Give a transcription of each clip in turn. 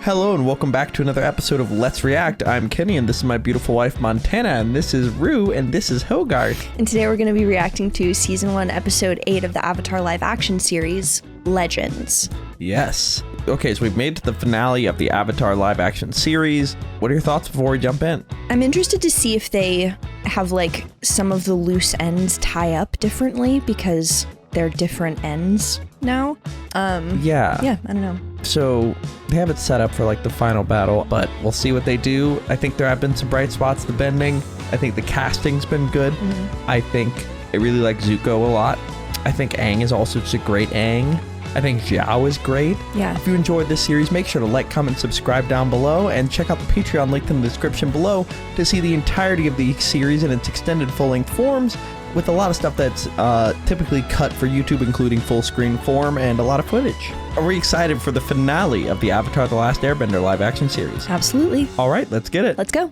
Hello and welcome back to another episode of Let's React. I'm Kenny and this is my beautiful wife Montana, and this is Rue, and this is Hogart. And today we're going to be reacting to Season 1, Episode 8 of the Avatar live action series, Legends. Yes. Okay, so we've made it to the finale of the Avatar live action series. What are your thoughts before we jump in? I'm interested to see if they have like some of the loose ends tie up differently because they're different ends now. Yeah, I don't know. So they have it set up for like the final battle, but we'll see what they do. I think there have been some bright spots, the bending. I think the casting's been good. I think I really like Zuko a lot. I think Aang is also just a great Aang. I think Zhao is great. Yeah. If you enjoyed this series, make sure to like, comment, subscribe down below, and check out the Patreon linked in the description below to see the entirety of the series in its extended full-length forms, with a lot of stuff that's typically cut for YouTube, including full screen form and a lot of footage. Are we excited for the finale of the Avatar The Last Airbender live action series? Absolutely. All right, let's get it. Let's go.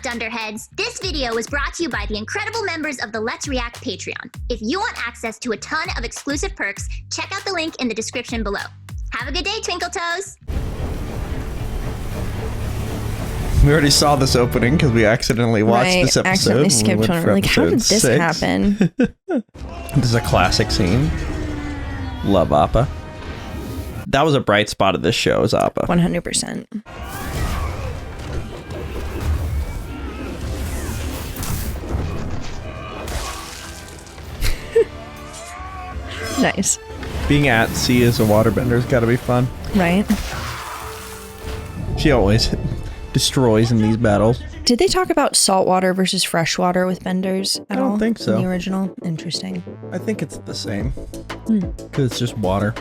Dunderheads, this video was brought to you by the incredible members of the Let's React Patreon. If you want access to a ton of exclusive perks, check out the link in the description below. Have a good day, Twinkle Toes! We already saw this opening because we accidentally watched this episode. Accidentally skipped one. We're like, how did this happen? This is a classic scene. Love Appa. That was a bright spot of this show, is Appa. 100%. Nice. Being at sea as a waterbender's gotta be fun. Right. She always destroys in these battles. Did they talk about saltwater versus freshwater with benders at all? I don't think so. In the original? Interesting. I think it's the same. Because it's just water.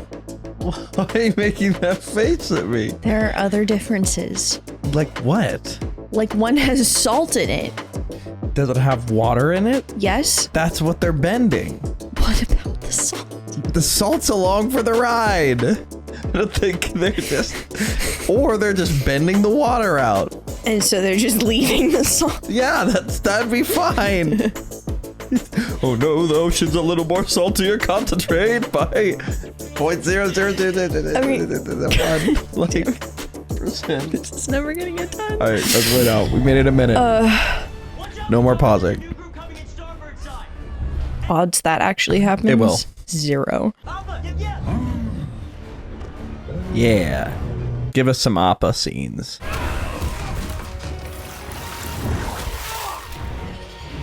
Why are you making that face at me? There are other differences. Like what? Like one has salt in it. Does it have water in it? Yes. That's what they're bending. What about the salt? The salt's along for the ride. I don't think they're just... Or they're just bending the water out. And so they're just leaving the salt. Yeah, that'd be fine. Oh no, the ocean's a little more saltier. Concentrate by 0.00001 like percent. It's never gonna get done. All right, let's wait out. We made it a minute. No more pausing. Odds that actually happens? It will. 0. Yeah. Give us some Appa scenes.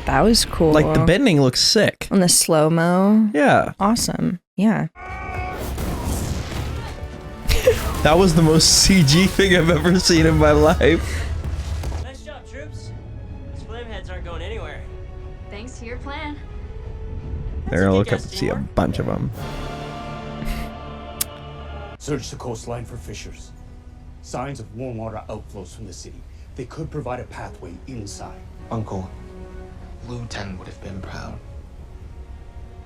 That was cool. Like, the bending looks sick. On the slow-mo. Yeah. Awesome. Yeah. That was the most CG thing I've ever seen in my life. Nice job, troops. These flame heads aren't going anywhere. Thanks to your plan. They're gonna look up and see a bunch of them. Search the coastline for fissures. Signs of warm water outflows from the city. They could provide a pathway inside. Uncle, Lu Ten would have been proud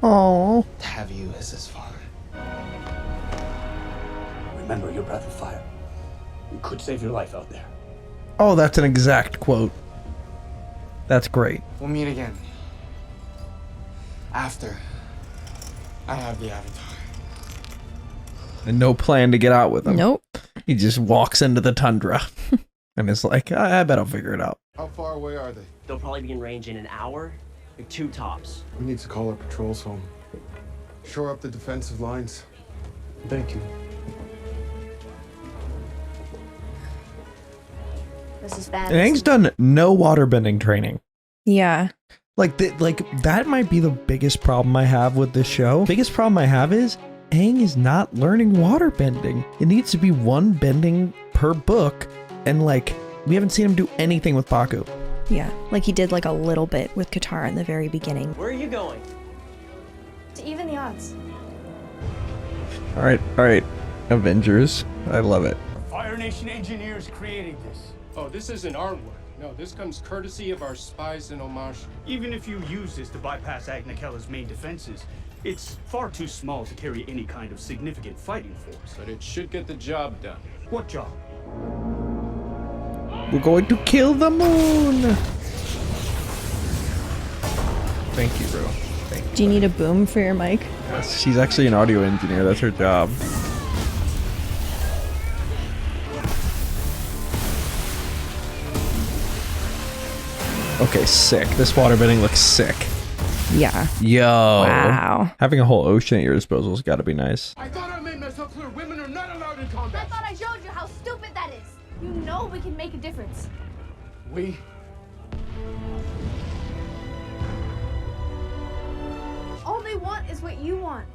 Oh. to have you as his father. Remember your breath of fire. We could save your life out there. Oh, that's an exact quote. That's great. We'll meet again. After I have the Avatar. And no plan to get out with him. Nope. He just walks into the tundra. And it's like, I bet I'll figure it out. How far away are they? They'll probably be in range in an hour, like 2 tops. We need to call our patrols home. Shore up the defensive lines. Thank you. This is bad. And Aang's done no waterbending training. Yeah. Like, that might be the biggest problem I have with this show. Biggest problem I have is Aang is not learning waterbending. It needs to be one bending per book. And like, we haven't seen him do anything with Baku. Yeah. Like he did like a little bit with Katara in the very beginning. Where are you going? To even the odds. All right. Avengers. I love it. Fire Nation engineers created this. Oh, this isn't artwork. No, this comes courtesy of our spies in homage. Even if you use this to bypass Agna Kella's main defenses, it's far too small to carry any kind of significant fighting force. But it should get the job done. What job? We're going to kill the moon. Thank you, bro. Thank you. Do you need a boom for your mic? Yes, she's actually an audio engineer. That's her job. Okay, sick. This waterbending looks sick. Yeah. Yo. Wow. Having a whole ocean at your disposal has got to be nice. I thought I made myself clear. Women are not allowed in combat. I thought I showed you how stupid that is. You know we can make a difference. We. All they want is what you want.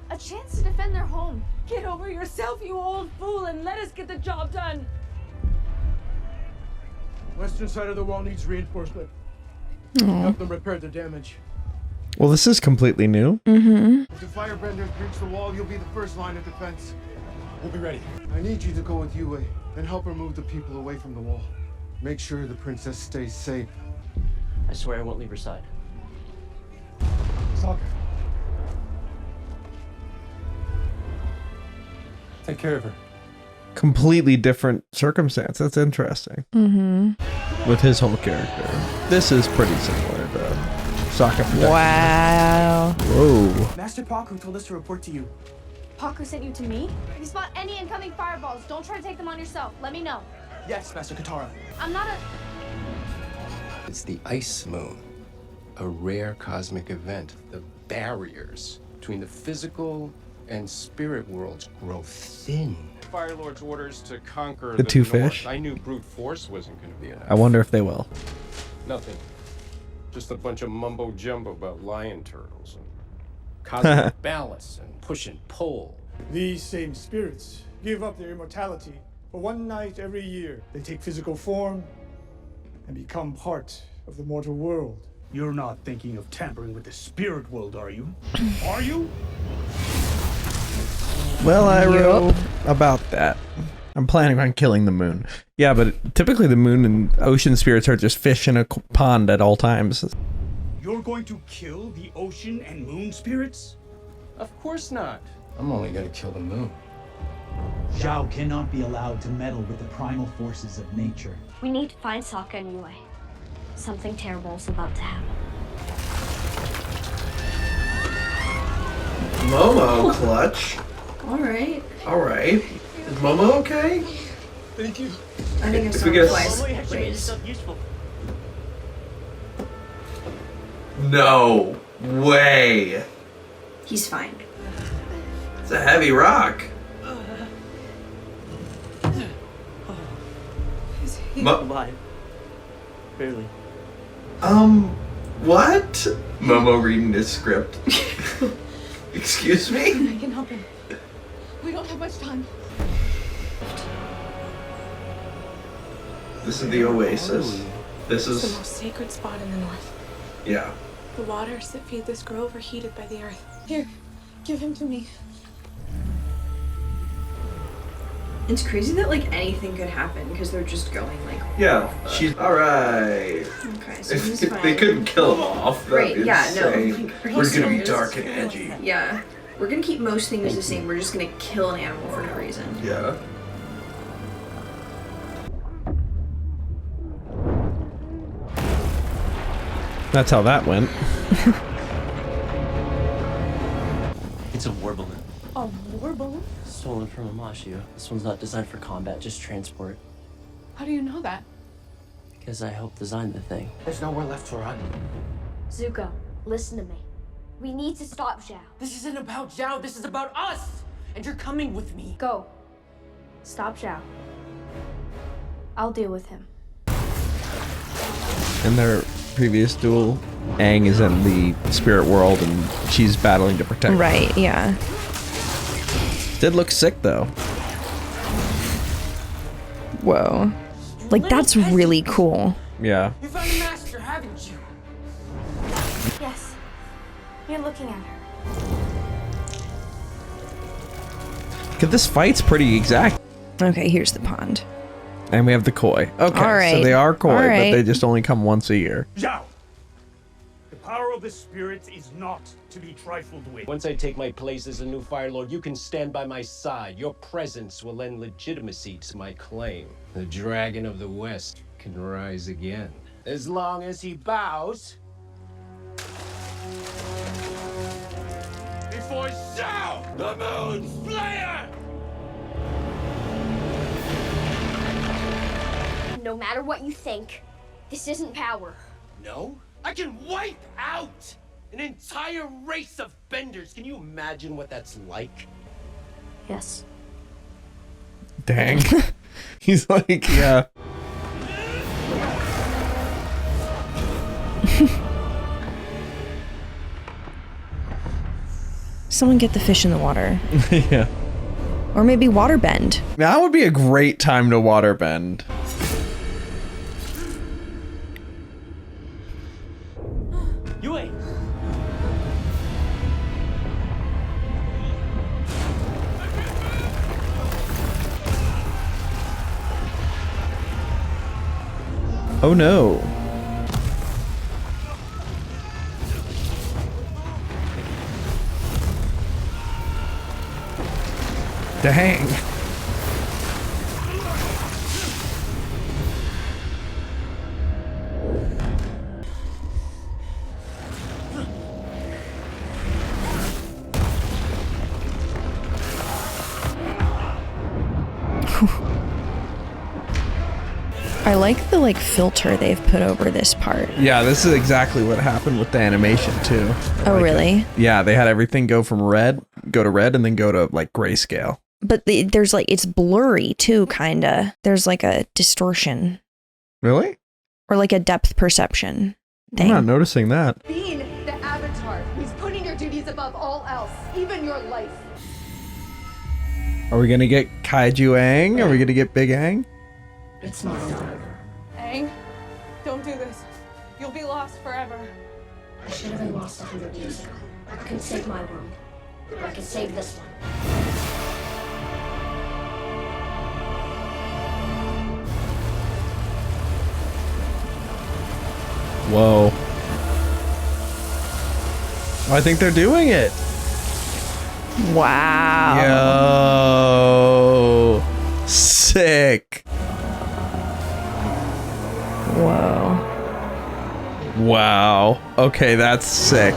A chance to defend their home. Get over yourself, you old fool, and let us get the job done. Western side of the wall needs reinforcement. Help them repair the damage. Well, this is completely new. Mm-hmm. If the firebenders breach the wall, you'll be the first line of defense. We'll be ready. I need you to go with Yue and help her move the people away from the wall. Make sure the princess stays safe. I swear I won't leave her side. Sokka. Take care of her. Completely different circumstance. That's interesting. Mm-hmm. With his whole character. This is pretty similar to Sokka Protector. Wow. Whoa. Master Paku told us to report to you. Paku sent you to me? If you spot any incoming fireballs, don't try to take them on yourself. Let me know. Yes, Master Katara. I'm not a... It's the ice moon, a rare cosmic event. The barriers between the physical and spirit worlds grow thin. Fire Lord's orders to conquer The two North. fish? I knew brute force wasn't going to be enough. I wonder if they will. Nothing. Just a bunch of mumbo jumbo about lion turtles and cosmic balance and push and pull. These same spirits give up their immortality for one night every year. They take physical form and become part of the mortal world. You're not thinking of tampering with the spirit world, are you? Are you? Well, I wrote about that. I'm planning on killing the moon. Yeah, but typically the moon and ocean spirits are just fish in a pond at all times. You're going to kill the ocean and moon spirits? Of course not. I'm only gonna kill the moon. Zhao cannot be allowed to meddle with the primal forces of nature. We need to find Sokka and Yue. Something terrible is about to happen. Momo clutch. Alright. Alright. Is Momo okay? Thank you. I think I If saw we him get a- twice. Momo actually made Wait. yourself useful. No way. He's fine. It's a heavy rock. Alive. Barely. What? Momo reading this script. Excuse me? I can help him. We don't have much time. This is the oasis. This It's the is... most sacred spot in the north. Yeah. The waters that feed this grove are heated by the earth. Here, give him to me. It's crazy that like anything could happen because they're just going like. Yeah, she's... Alright. Okay, so he's If fine. they couldn't kill him off, that'd Right, be yeah, no. insane. Are you We're gonna be serious? dark and edgy. Yeah. We're gonna keep most things the same. We're just gonna kill an animal for no reason. Yeah. That's how that went. It's a war balloon. A war balloon? Stolen from Amashio. This one's not designed for combat, just transport. How do you know that? Because I helped design the thing. There's nowhere left to run. Zuko, listen to me. We need to stop Zhao. This isn't about Zhao, this is about us! And you're coming with me. Go. Stop Zhao. I'll deal with him. In their previous duel, Aang is in the spirit world and she's battling to protect him. Right, yeah. Did look sick though. Whoa. Like that's really cool. Yeah. You found a master, haven't you? Yes. You're looking at her. Cause this fight's pretty exact. Okay, here's the pond. And we have the koi. Okay, All right. so they are koi, All right. but they just only come once a year. Zhao! The power power of the spirits is not to be trifled with. Once I take my place as a new Fire Lord, you can stand by my side. Your presence will lend legitimacy to my claim. The Dragon of the West can rise again. As long as he bows. Before Zhao, the Moon Slayer! No matter what you think, this isn't power. No? I can wipe out an entire race of benders. Can you imagine what that's like? Yes. Dang. He's like, yeah. Someone get the fish in the water. Yeah. Or maybe waterbend. That would be a great time to waterbend. Yue! Oh no. Dang. I like the filter they've put over this part. Yeah, this is exactly what happened with the animation too. Oh, really? Yeah, they had everything go to red, and then go to grayscale. But there's it's blurry too, kinda. There's a distortion. Really? Or a depth perception thing. I'm not noticing that. Being the Avatar means putting your duties above all else, even your life. Are we gonna get Kaiju Aang? Are we gonna get Big Aang? It's not done. Aang, don't do this. You'll be lost forever. I should have been lost 100 years ago. I can save my world. Or I can save this one. Whoa. Oh, I think they're doing it. Wow. Yo. Sick. Whoa. Wow. Okay, that's sick.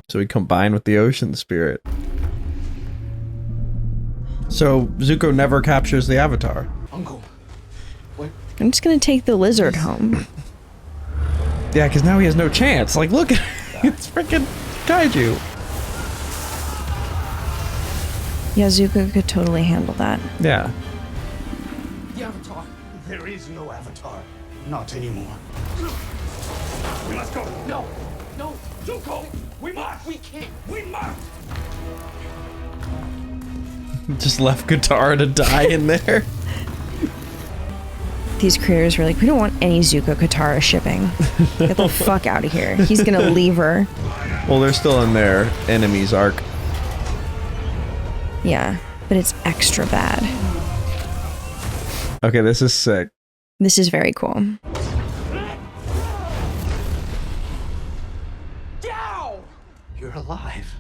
So we combine with the ocean spirit. So Zuko never captures the Avatar. Uncle, what? I'm just gonna take the lizard home. Yeah, because now he has no chance. Look, it's freaking Kaiju. Yeah, Zuko could totally handle that. Yeah. The Avatar. There is no Avatar. Not anymore. We must go. No, no, Zuko! We must! We can't! We must! Just left Katara to die in there. These creators were like, we don't want any Zuko Katara shipping. Get the fuck out of here. He's gonna leave her. Well, they're still in their enemies arc. Yeah, but it's extra bad. Okay, this is sick. This is very cool. Zhao! You're alive.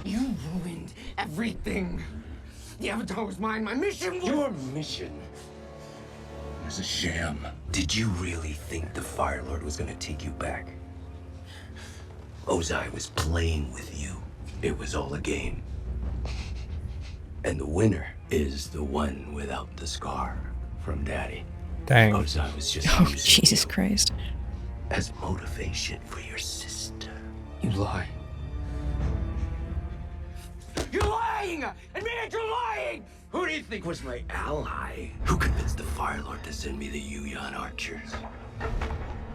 You ruined everything. The Avatar was mine. My mission was... Your mission was a sham. Did you really think the Fire Lord was gonna take you back? Ozai was playing with you. It was all a game. And the winner is the one without the scar from Daddy. Dang. Ozai was just Oh, using Jesus you Christ. as motivation for your sister. You lie. You're lying! Admit you're lying! Who do you think was my ally? Who convinced the Fire Lord to send me the Yuyan archers?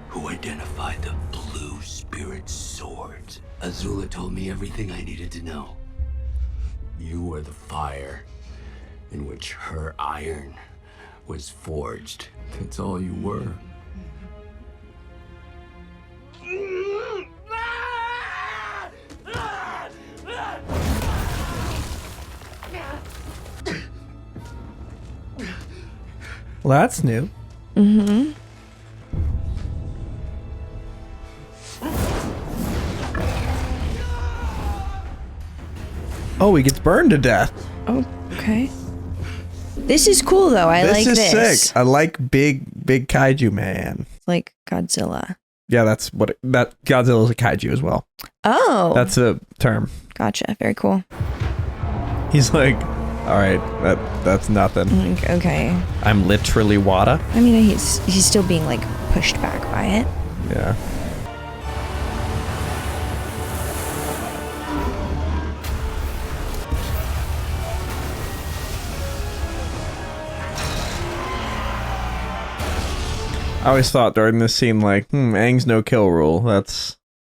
Who identified the blue spirit swords? Azula told me everything I needed to know. You were the fire in which her iron was forged. That's all you were. Well, that's new. Mm-hmm. Oh, he gets burned to death. Oh, okay. This is cool though. I like this. This is sick. I like big kaiju man. Like Godzilla. Yeah, that's what that Godzilla's a kaiju as well. Oh. That's a term. Gotcha. Very cool. He's like, all right, that's nothing. Okay. I'm literally Wada. I mean, he's still being like pushed back by it. Yeah. I always thought during this scene, like, Aang's no kill rule.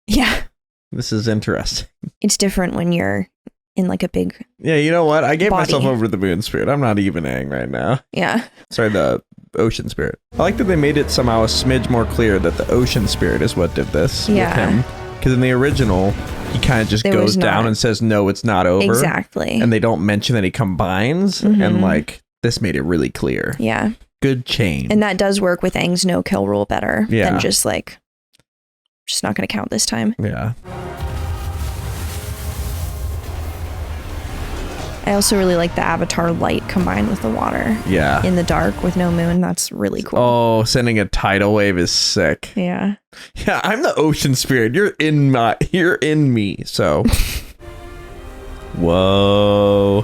Yeah. This is interesting. It's different when you're in like a big. Yeah, you know what? I gave body. myself over to the moon spirit. I'm not even Aang right now. Yeah. Sorry, the ocean spirit. I like that they made it somehow a smidge more clear that the ocean spirit is what did this with him. Because in the original, he kind of just goes down and says, no, it's not over. Exactly. And they don't mention that he combines. And like, this made it really clear. Yeah. Good change. And that does work with Aang's no kill rule better than just like, just not going to count this time. Yeah. I also really like the avatar light combined with the water. Yeah. In the dark with no moon. That's really cool. Oh, sending a tidal wave is sick. Yeah. Yeah, I'm the ocean spirit. You're in me. So. Whoa.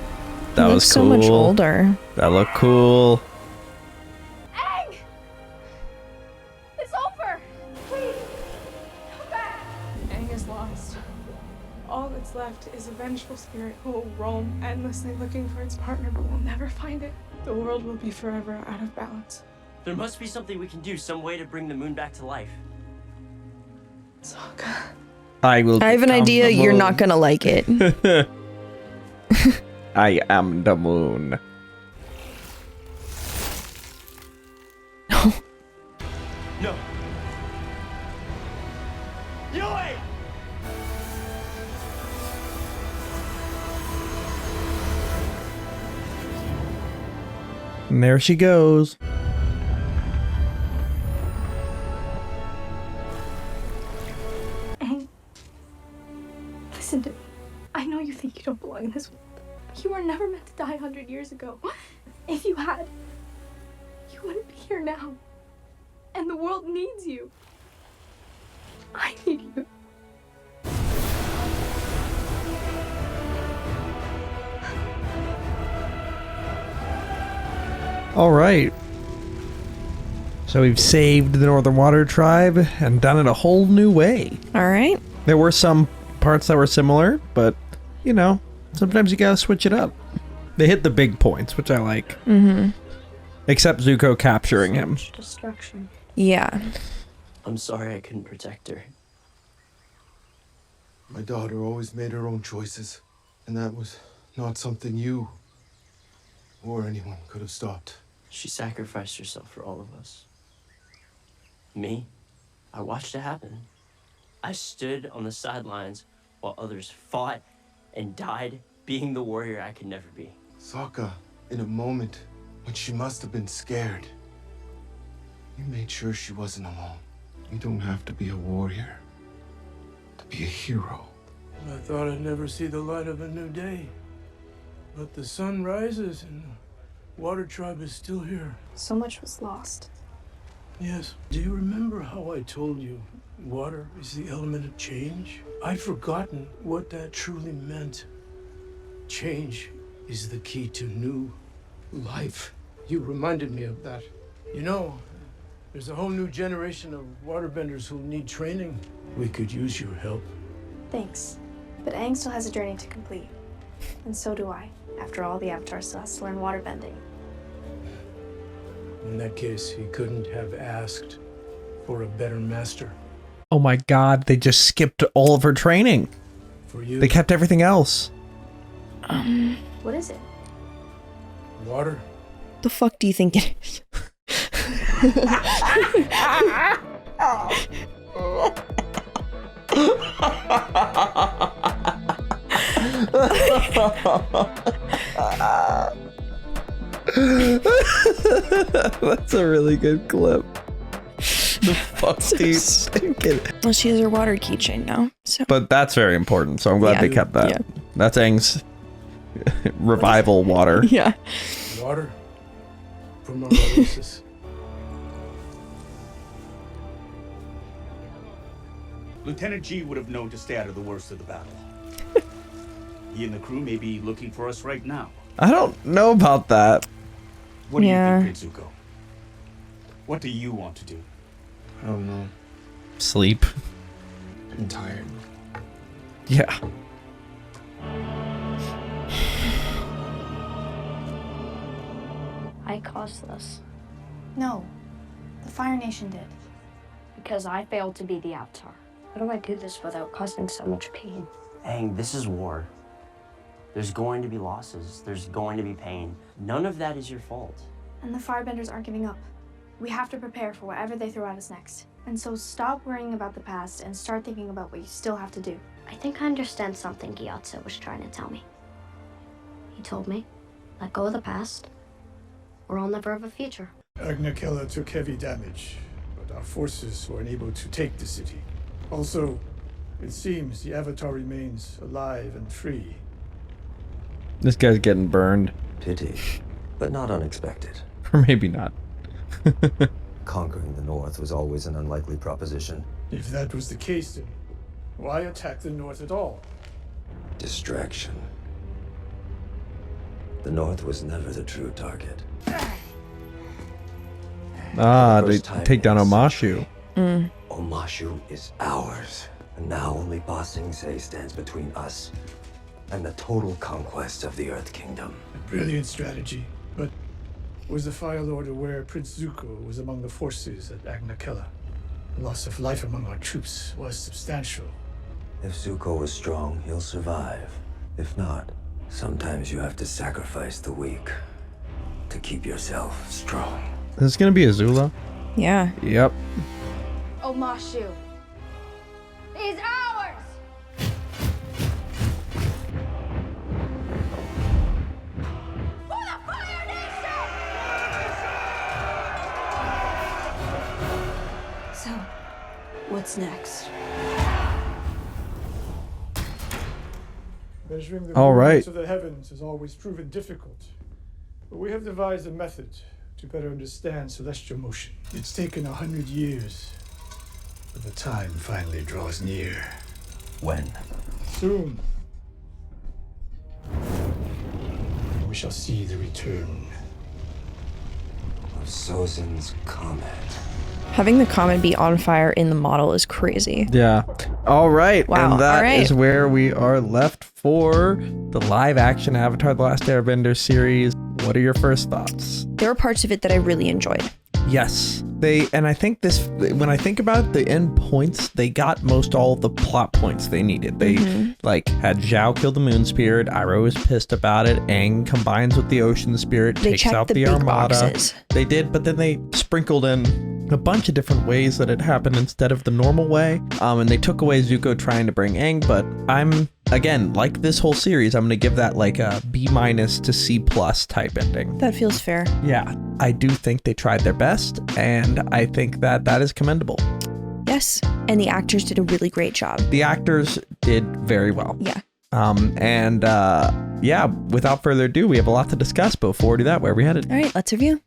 That was cool. So much older. That looked cool. Aang! It's over! Please, come back! Aang is lost. All that's left is a vengeful spirit who will roam endlessly looking for its partner but will never find it. The world will be forever out of balance. There must be something we can do, some way to bring the moon back to life. Sokka. I have an idea. You're not gonna like it. I am the moon. No. No. Yui! And there she goes. Aang, listen to me. I know you think you don't belong in this world. You were never meant to die 100 years ago. If you had, you wouldn't be here now. And the world needs you. I need you. All right. So we've saved the Northern Water Tribe and done it a whole new way. All right. There were some parts that were similar, but, you know, sometimes you gotta switch it up. They hit the big points, which I like. Mm-hmm. Except Zuko capturing him. Destruction. Yeah. I'm sorry I couldn't protect her. My daughter always made her own choices, and that was not something you or anyone could have stopped. She sacrificed herself for all of us. Me? I watched it happen. I stood on the sidelines while others fought and died, being the warrior I could never be. Sokka, in a moment when she must have been scared, you made sure she wasn't alone. You don't have to be a warrior to be a hero. I thought I'd never see the light of a new day. But the sun rises and the Water Tribe is still here. So much was lost. Yes. Do you remember how I told you water is the element of change? I'd forgotten what that truly meant. Change is the key to new life. You reminded me of that. You know, there's a whole new generation of waterbenders who need training. We could use your help. Thanks. But Aang still has a journey to complete. And so do I. After all, the Avatar still has to learn waterbending. In that case, he couldn't have asked for a better master. Oh my god, they just skipped all of her training. For you. They kept everything else. What is it? Water. The fuck do you think it is? That's a really good clip. The fuck do you think it? Well, she has her water keychain now. So. But that's very important, so I'm glad they kept that. Yeah. That's Aang's revival water. Yeah. Water from our oasis. Lieutenant G would have known to stay out of the worst of the battle. He and the crew may be looking for us right now. I don't know about that. What do you think, Zuko? What do you want to do? I don't know. Sleep. I'm tired. Yeah. I caused this. No, the Fire Nation did. Because I failed to be the Avatar. How do I do this without causing so much pain? Aang, this is war. There's going to be losses. There's going to be pain. None of that is your fault. And the Firebenders aren't giving up. We have to prepare for whatever they throw at us next. And so stop worrying about the past and start thinking about what you still have to do. I think I understand something Gyatso was trying to tell me. He told me, let go of the past, or I'll never have a future. Agnakella took heavy damage, but our forces were unable to take the city. Also, it seems the Avatar remains alive and free. This guy's getting burned. Pity, but not unexpected. Or maybe not. Conquering the North was always an unlikely proposition. If that was the case, then why attack the North at all? Distraction. The North was never the true target. They take down Omashu. Omashu is ours. And now only Ba Sing Se stands between us and the total conquest of the Earth Kingdom. A brilliant strategy, but was the Fire Lord aware Prince Zuko was among the forces at Agnakella? The loss of life among our troops was substantial. If Zuko was strong, he'll survive. If not, sometimes you have to sacrifice the weak to keep yourself strong. Is this gonna be Azula? Yeah. Yep. Omashu is ours! For the Fire Nation! So, what's next? Measuring the All right. movements of the heavens has always proven difficult, but we have devised a method to better understand celestial motion. It's taken 100 years, but the time finally draws near. When? Soon. We shall see the return of Sozin's comet. Having the comet be on fire in the model is crazy. Yeah. All right. Wow. And that All right. is where we are left for the live action Avatar: The Last Airbender series. What are your first thoughts? There were parts of it that I really enjoyed. Yes. And I think this, when I think about the end points, they got most all of the plot points they needed. They like had Zhao kill the moon spirit. Iroh is pissed about it. Aang combines with the ocean spirit, They takes checked out the the big armada. boxes. They did, but then they sprinkled in a bunch of different ways that it happened instead of the normal way. And they took away Zuko trying to bring Aang, but I'm, again, like this whole series, I'm going to give that like a B- to C+ type ending. That feels fair. Yeah, I do think they tried their best, and I think that that is commendable. Yes. And the actors did a really great job. The actors did very well. Yeah. Yeah, without further ado, we have a lot to discuss, but before we do that, where are we headed? All right, let's review.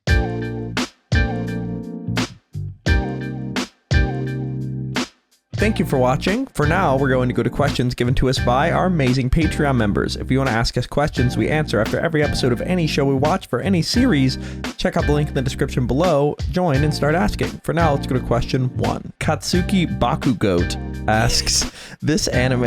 Thank you for watching. For now, we're going to go to questions given to us by our amazing Patreon members. If you want to ask us questions we answer after every episode of any show we watch for any series, check out the link in the description below, join and start asking. For now, let's go to question 1. Katsuki Bakugoat asks, this adaptation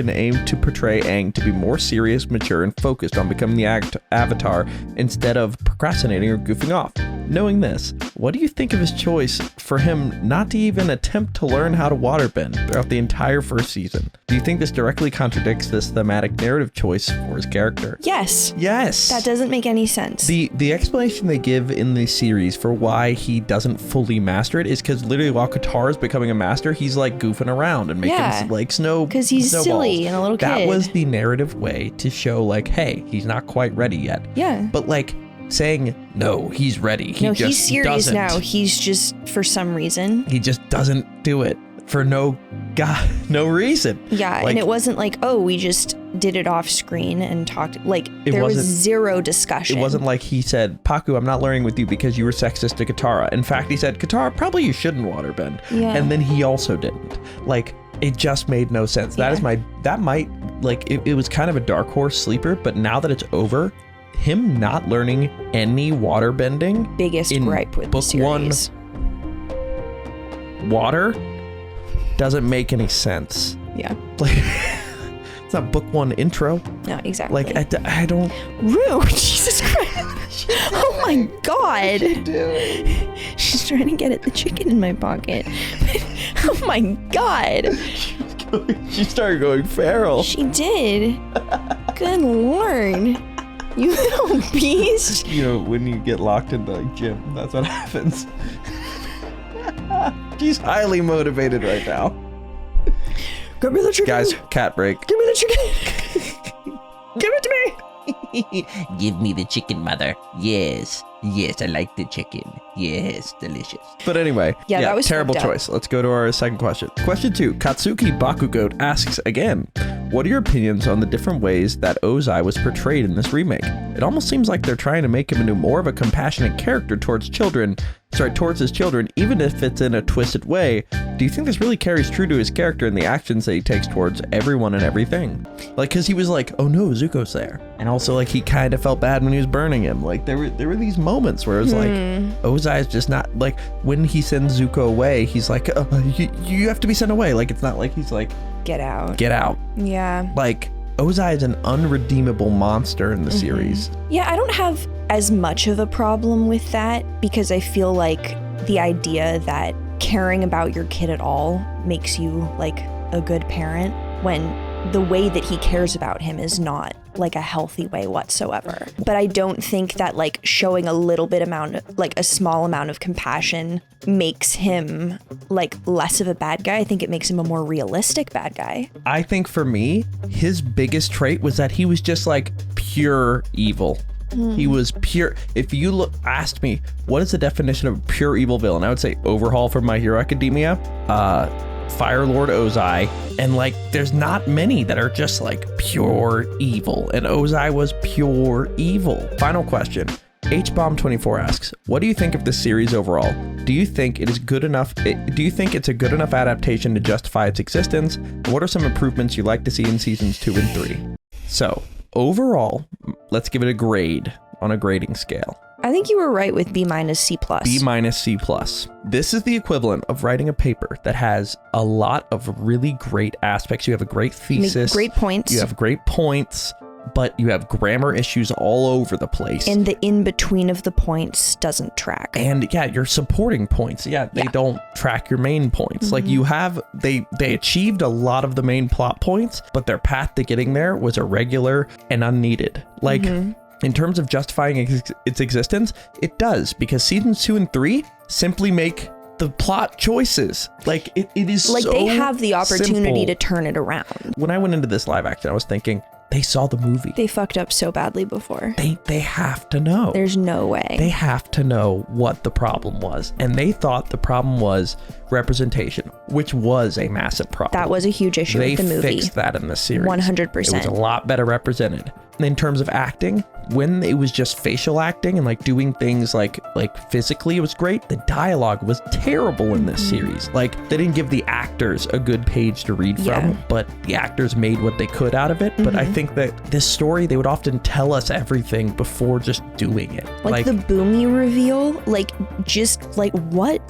aimed to portray Aang to be more serious, mature, and focused on becoming the Avatar instead of procrastinating or goofing off. knowing this, what do you think of his choice for him not to even attempt to learn how to waterbend throughout the entire first season? Do you think this directly contradicts this thematic narrative choice for his character? Yes. Yes. That doesn't make any sense. The explanation they give in the series for why he doesn't fully master it is because literally while Katara is becoming a master, he's like goofing around and making like because he's silly and a little kid. That was the narrative way to show like, hey, he's not quite ready yet. Yeah. But like saying, no, he's ready. He's serious now. He's just, for some reason. He just doesn't do it for no reason. Yeah, like, and it wasn't like, oh, we just did it off screen and talked. Like, there was zero discussion. It wasn't like he said, Paku, I'm not learning with you because you were sexist to Katara. In fact, he said, Katara, probably you shouldn't waterbend. Yeah. And then he also didn't. Like, it just made no sense. That is that might, like, it was kind of a dark horse sleeper, but now that it's over, him not learning any waterbending. Biggest gripe with book the series. 1, water doesn't make any sense. Yeah. Like, it's not book 1 intro. No, exactly. Like, I don't. Rude. Jesus Christ. Oh my God. What's she doing? She's trying to get the chicken in my pocket. Oh my God. She started going feral. She did. Good Lord. You little beast. You know, when you get locked in the gym, that's what happens. She's highly motivated right now. Give me the chicken. Guys, cat break. Give me the chicken. Give it to me. Give me the chicken, mother. Yes. Yes, I like the chicken. Yes, delicious. But anyway, yeah, that was terrible choice. Let's go to our second question. Question 2, Katsuki Bakugoat asks again, what are your opinions on the different ways that Ozai was portrayed in this remake? It almost seems like they're trying to make him into more of a compassionate character towards his children, even if it's in a twisted way. Do you think this really carries true to his character and the actions that he takes towards everyone and everything? Like, because he was like, oh no, Zuko's there. And also, like, he kind of felt bad when he was burning him. Like, there were these moments where it was like, Ozai is just not, like, when he sends Zuko away, he's like, you have to be sent away. Like, it's not like he's like, get out. Get out. Yeah. Like, Ozai is an unredeemable monster in the series. Yeah, I don't have as much of a problem with that because I feel like the idea that caring about your kid at all makes you like a good parent when the way that he cares about him is not like a healthy way whatsoever. But I don't think that like showing a small amount of compassion makes him like less of a bad guy. I think it makes him a more realistic bad guy. I think for me, his biggest trait was that he was just like pure evil. He was pure. If you asked me, what is the definition of a pure evil villain? I would say Overhaul from My Hero Academia, Fire Lord Ozai, and like there's not many that are just like pure evil, and Ozai was pure evil. Final question. HBomb24 asks, what do you think of this series overall? Do you think it is good enough? Do you think it's a good enough adaptation to justify its existence? And what are some improvements you'd like to see in seasons 2 and 3? So overall, let's give it a grade on a grading scale. I think you were right with B-, C+. B-, C+. This is the equivalent of writing a paper that has a lot of really great aspects. You have a great thesis. Great points. You have great points, but you have grammar issues all over the place. And the in-between of the points doesn't track. And yeah, your supporting points. Yeah, they don't track your main points. Like you have, they achieved a lot of the main plot points, but their path to getting there was irregular and unneeded. Like, in terms of justifying its existence, it does, because seasons 2 and 3 simply make the plot choices. Like it is like so they have the opportunity simple. to turn it around. When I went into this live action, I was thinking, they saw the movie. They fucked up so badly before. They have to know. There's no way. They have to know what the problem was. And they thought the problem was representation, which was a massive problem. That was a huge issue with the movie. They fixed that in the series. 100%. It was a lot better represented. In terms of acting, when it was just facial acting and like doing things like physically, it was great. The dialogue was terrible in this series. Like they didn't give the actors a good page to read from, but the actors made what they could out of it. But I think that this story, they would often tell us everything before just doing it. Like the Boomy reveal, like just like what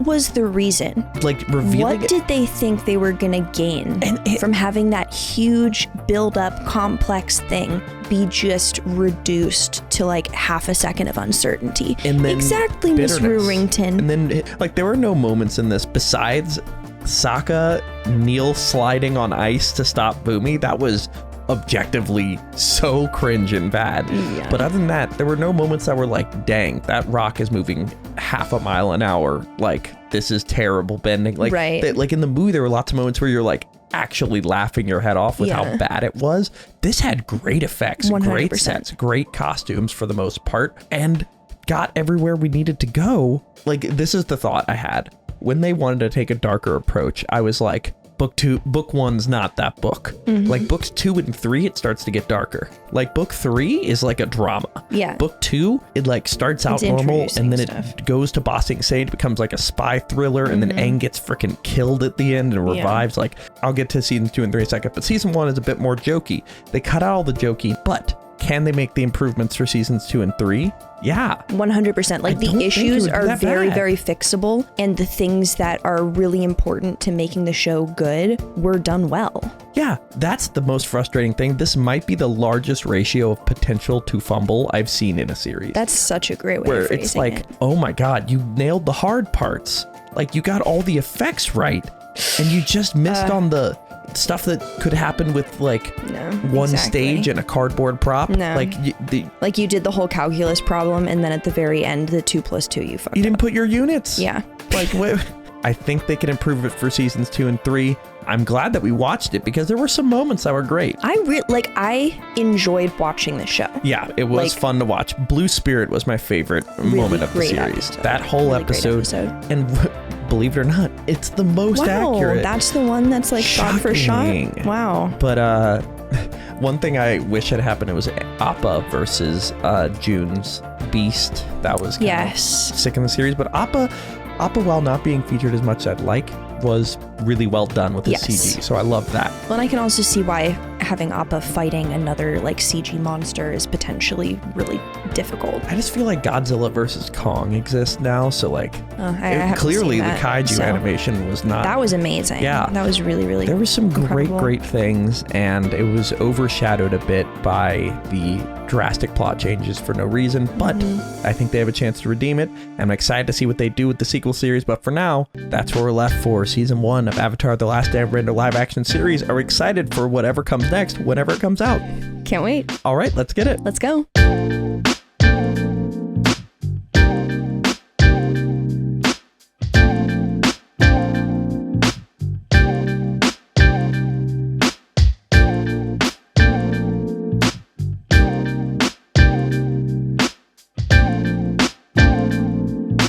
was the reason? Like revealing what did they think they were gonna gain from having that huge build up complex thing be just reduced to like half a second of uncertainty. And then exactly, Miss bitterness. Roorington. And then, like, there were no moments in this besides Sokka kneel sliding on ice to stop Boomy. That was objectively so cringe and bad. Yeah. But other than that, there were no moments that were like, dang, that rock is moving half a mile an hour. Like, this is terrible bending. Like, right. Like in the movie, there were lots of moments where you're like actually laughing your head off with how bad it was. This had great effects, 100%. great sets, great costumes for the most part, and got everywhere we needed to go. Like, this is the thought I had. When they wanted to take a darker approach, I was like, book one's not that book. Like books 2 and 3, it starts to get darker. Like book 3 is like a drama. Yeah. Book 2, it like starts out normal and then it goes to Bossing Sage, becomes like a spy thriller, and then Aang gets freaking killed at the end and revives. Like, I'll get to season 2 and 3 in a second, but season 1 is a bit more jokey. They cut out all the jokey, but can they make the improvements for seasons 2 and 3? Yeah. 100%. Like, the issues are very, very fixable, and the things that are really important to making the show good were done well. Yeah, that's the most frustrating thing. This might be the largest ratio of potential to fumble I've seen in a series. That's such a great way where of phrasing it's like, it. oh my God, you nailed the hard parts. Like, you got all the effects right, and you just missed on the stuff that could happen with like one stage and a cardboard prop. No. Like, you did the whole calculus problem, and then at the very end, the 2 + 2, you fucked you didn't up. put your units. Yeah. Like, what? I think they can improve it for seasons 2 and 3. I'm glad that we watched it because there were some moments that were great. I enjoyed watching the show. Yeah, it was fun to watch. Blue Spirit was my favorite moment of the series. Episode. That whole Really great episode. And believe it or not, it's the most accurate. That's the one that's like shot for shot. Shocking. Wow. But one thing I wish had happened, it was Appa versus June's Beast. That was kind of sick in the series. But Appa, while not being featured as much as I'd like, was really well done with his CG. So I love that. Well, and I can also see why having Appa fighting another like CG monster is potentially really difficult. I just feel like Godzilla versus Kong exists now, so like clearly the kaiju animation was not. That was amazing. Yeah, that was really, really. There was some incredible. great things, and it was overshadowed a bit by the drastic plot changes for no reason. But I think they have a chance to redeem it. I'm excited to see what they do with the sequel series. But for now, that's where we're left for season 1 of Avatar: The Last Airbender live action series. Are excited for whatever comes next, whenever it comes out. Can't wait. All right, let's get it. Let's go.